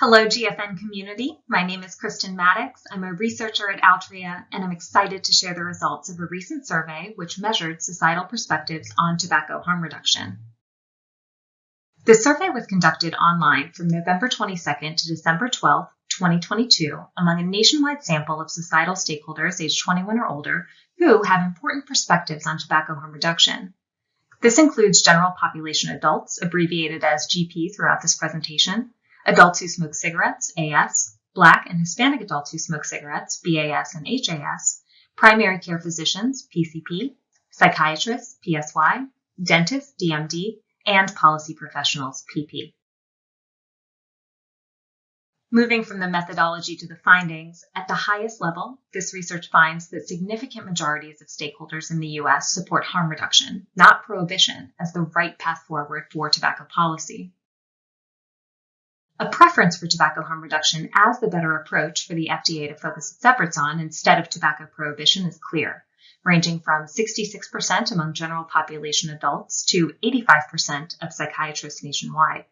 Hello, GFN community. My name is Kristen Maddox. I'm a researcher at Altria, and I'm excited to share the results of a recent survey which measured societal perspectives on tobacco harm reduction. The survey was conducted online from November 22nd to December 12th, 2022, among a nationwide sample of societal stakeholders aged 21 or older who have important perspectives on tobacco harm reduction. This includes general population adults, abbreviated as GP throughout this presentation, adults who smoke cigarettes, AS, Black and Hispanic adults who smoke cigarettes, BAS and HAS, primary care physicians, PCP, psychiatrists, PSY, dentists, DMD, and policy professionals, PP. Moving from the methodology to the findings, at the highest level, this research finds that significant majorities of stakeholders in the U.S. support harm reduction, not prohibition, as the right path forward for tobacco policy. A preference for tobacco harm reduction as the better approach for the FDA to focus its efforts on instead of tobacco prohibition is clear, ranging from 66% among general population adults to 85% of psychiatrists nationwide.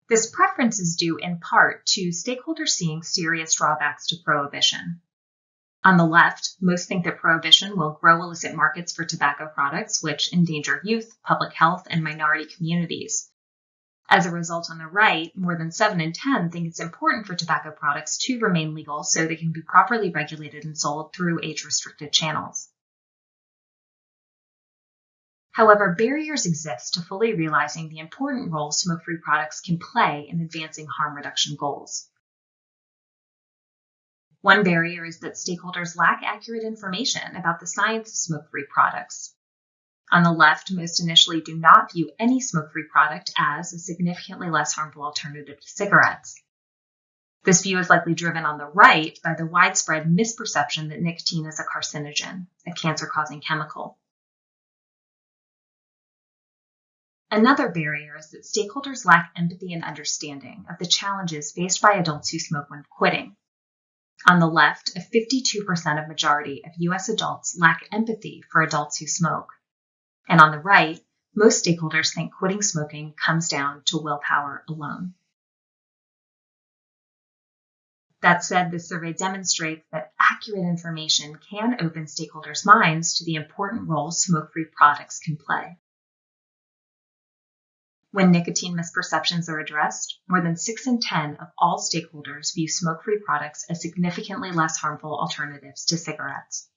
This preference is due in part to stakeholders seeing serious drawbacks to prohibition. On the left, most think that prohibition will grow illicit markets for tobacco products, which endanger youth, public health, and minority communities. As a result, on the right, more than 7 in 10 think it's important for tobacco products to remain legal so they can be properly regulated and sold through age-restricted channels. However, barriers exist to fully realizing the important role smoke-free products can play in advancing harm reduction goals. One barrier is that stakeholders lack accurate information about the science of smoke-free products. On the left, most initially do not view any smoke-free product as a significantly less harmful alternative to cigarettes. This view is likely driven on the right by the widespread misperception that nicotine is a carcinogen, a cancer-causing chemical. Another barrier is that stakeholders lack empathy and understanding of the challenges faced by adults who smoke when quitting. On the left, a 52% of majority of U.S. adults lack empathy for adults who smoke. And on the right, most stakeholders think quitting smoking comes down to willpower alone. That said, this survey demonstrates that accurate information can open stakeholders' minds to the important role smoke-free products can play. When nicotine misperceptions are addressed, more than 6 in 10 of all stakeholders view smoke-free products as significantly less harmful alternatives to cigarettes.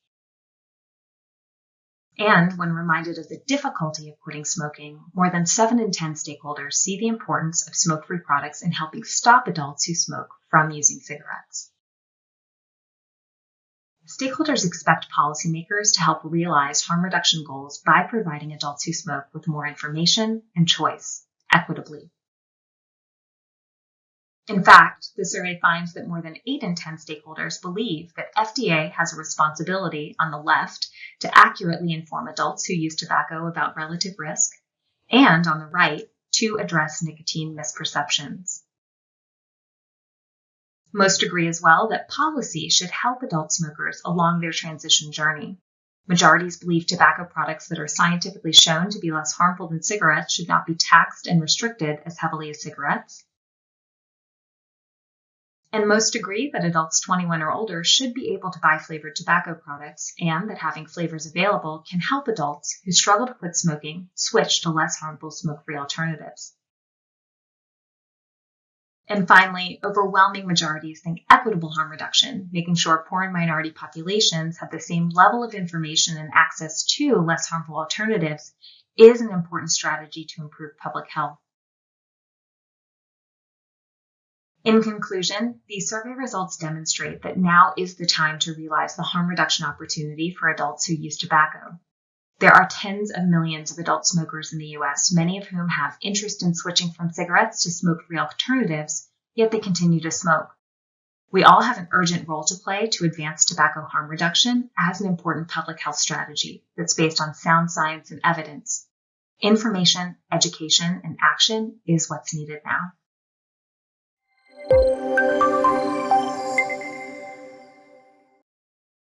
And when reminded of the difficulty of quitting smoking, more than 7 in 10 stakeholders see the importance of smoke-free products in helping stop adults who smoke from using cigarettes. Stakeholders expect policymakers to help realize harm reduction goals by providing adults who smoke with more information and choice, equitably. In fact, the survey finds that more than 8 in 10 stakeholders believe that FDA has a responsibility on the left to accurately inform adults who use tobacco about relative risk, and on the right, to address nicotine misperceptions. Most agree as well that policy should help adult smokers along their transition journey. Majorities believe tobacco products that are scientifically shown to be less harmful than cigarettes should not be taxed and restricted as heavily as cigarettes. And most agree that adults 21 or older should be able to buy flavored tobacco products and that having flavors available can help adults who struggle to quit smoking switch to less harmful smoke-free alternatives. And finally, overwhelming majorities think equitable harm reduction, making sure poor and minority populations have the same level of information and access to less harmful alternatives, is an important strategy to improve public health. In conclusion, these survey results demonstrate that now is the time to realize the harm reduction opportunity for adults who use tobacco. There are tens of millions of adult smokers in the U.S., many of whom have interest in switching from cigarettes to smoke-free alternatives, yet they continue to smoke. We all have an urgent role to play to advance tobacco harm reduction as an important public health strategy that's based on sound science and evidence. Information, education, and action is what's needed now.